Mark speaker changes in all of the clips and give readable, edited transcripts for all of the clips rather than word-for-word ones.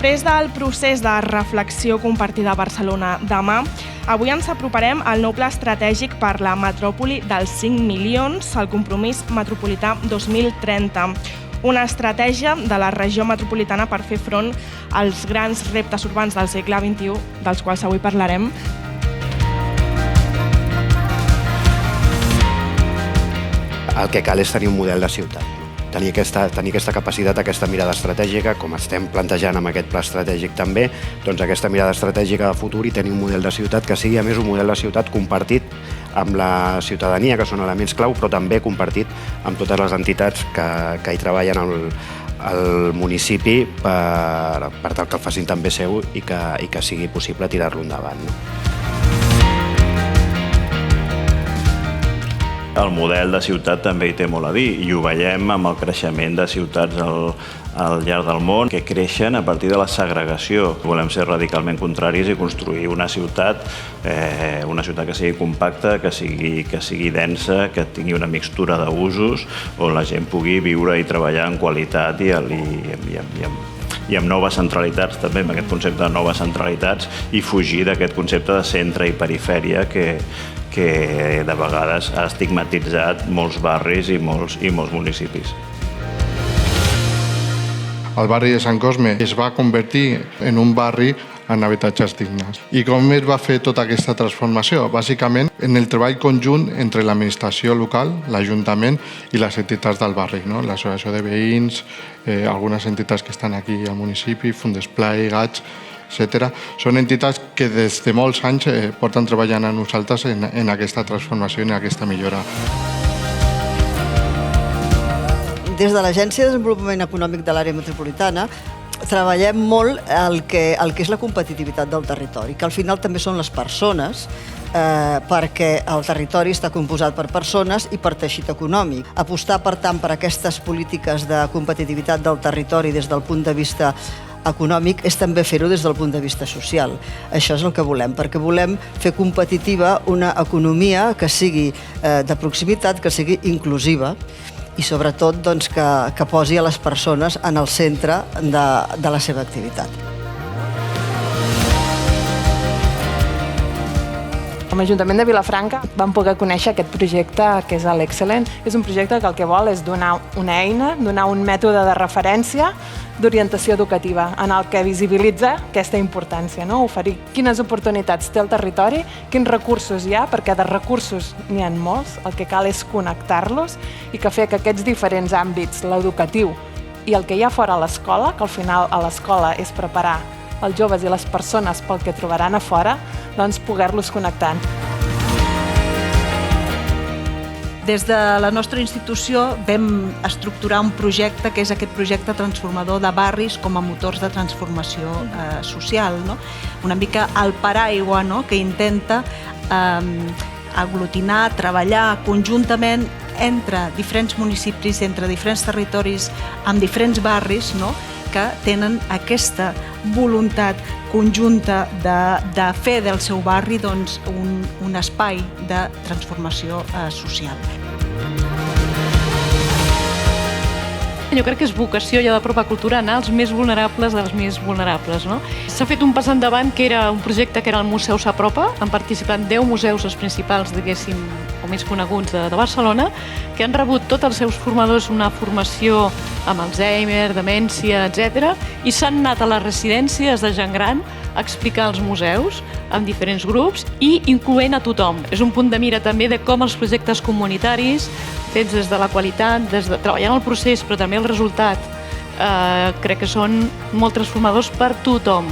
Speaker 1: Després del procés de reflexió compartida a Barcelona demà, avui ens aproparem al nou pla estratègic per la metròpoli dels 5 milions, el compromís metropolità 2030. Una estratègia de la regió metropolitana per fer front als grans reptes urbans del segle XXI, dels quals avui parlarem.
Speaker 2: El que cal és tenir un model de ciutat. Tenir aquesta capacitat, aquesta mirada estratègica, com estem plantejant amb aquest pla estratègic també, doncs aquesta mirada estratègica de futur i tenir un model de ciutat que sigui a més un model de ciutat compartit amb la ciutadania, que són elements clau, però també compartit amb totes les entitats que hi treballen al municipi per tal que el facin també seu i que sigui possible tirar-lo endavant.
Speaker 3: El model de ciutat també hi té molt a dir i ho veiem amb el creixement de ciutats al llarg del món que creixen a partir de la segregació. Volem ser radicalment contraris i construir una ciutat que sigui compacta, que sigui densa, que tingui una mixtura d'usos on la gent pugui viure i treballar en qualitat i amb noves centralitats també, amb aquest concepte de noves centralitats i fugir d'aquest concepte de centre i perifèria que de vegades ha estigmatitzat molts barris i molts municipis.
Speaker 4: El barri de Sant Cosme es va convertir en un barri en habitatges dignes. I com es va fer tota aquesta transformació? Bàsicament, en el treball conjunt entre l'administració local, l'Ajuntament i les entitats del barri, l'associació de veïns, algunes entitats que estan aquí al municipi, Fundesplai, GATS, etc. Són entitats que des de molts anys porten treballant amb nosaltres en aquesta transformació i en aquesta millora.
Speaker 5: Des de l'Agència de Desenvolupament Econòmic de l'Àrea Metropolitana treballem molt el que és la competitivitat del territori, que al final també són les persones, perquè el territori està composat per persones i per teixit econòmic. Apostar, per tant, per aquestes polítiques de competitivitat del territori des del punt de vista econòmic és també fer-ho des del punt de vista social. Això és el que volem, perquè volem fer competitiva una economia que sigui de proximitat, que sigui inclusiva i sobretot que posi a les persones en el centre de la seva activitat.
Speaker 6: Com a Ajuntament de Vilafranca vam poder conèixer aquest projecte que és l'Excel·lent. És un projecte que el que vol és donar una eina, donar un mètode de referència d'orientació educativa en el que visibilitza aquesta importància, oferir quines oportunitats té el territori, quins recursos hi ha, perquè de recursos n'hi ha molts, el que cal és connectar-los i fer que aquests diferents àmbits, l'educatiu i el que hi ha fora a l'escola, que al final a l'escola és preparar els joves i les persones pel que trobaran a fora, doncs poder-los connectar.
Speaker 7: Des de la nostra institució vam estructurar un projecte que és aquest projecte transformador de barris com a motors de transformació social. Una mica el paraigua que intenta aglutinar, treballar conjuntament entre diferents municipis, entre diferents territoris, amb diferents barris, que tenen aquesta voluntat conjunta de fer del seu barri un espai de transformació social.
Speaker 8: Jo crec que és vocació ja de pròpia cultura anar als més vulnerables dels més vulnerables. S'ha fet un pas endavant que era un projecte que era el Museu s'apropa, han participat 10 museus els principals, diguéssim, o més coneguts de Barcelona, que han rebut tots els seus formadors una formació amb Alzheimer, demència, etc. i s'han anat a les residències de gent gran a explicar els museus amb diferents grups i incloent a tothom. És un punt de mira també de com els projectes comunitaris fets des de la qualitat, treballant el procés, però també el resultat, crec que són molt transformadors per tothom.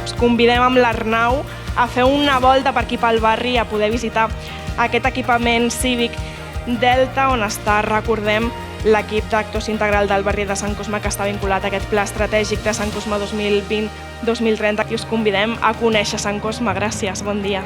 Speaker 1: Us convidem amb l'Arnau a fer una volta per aquí pel barri, a poder visitar aquest equipament cívic Delta, on està, recordem, l'equip d'actuació integral del barri de Sant Cosme que està vinculat a aquest pla estratègic de Sant Cosme 2020-2030. Aquí us convidem a conèixer Sant Cosme. Gràcies, bon dia.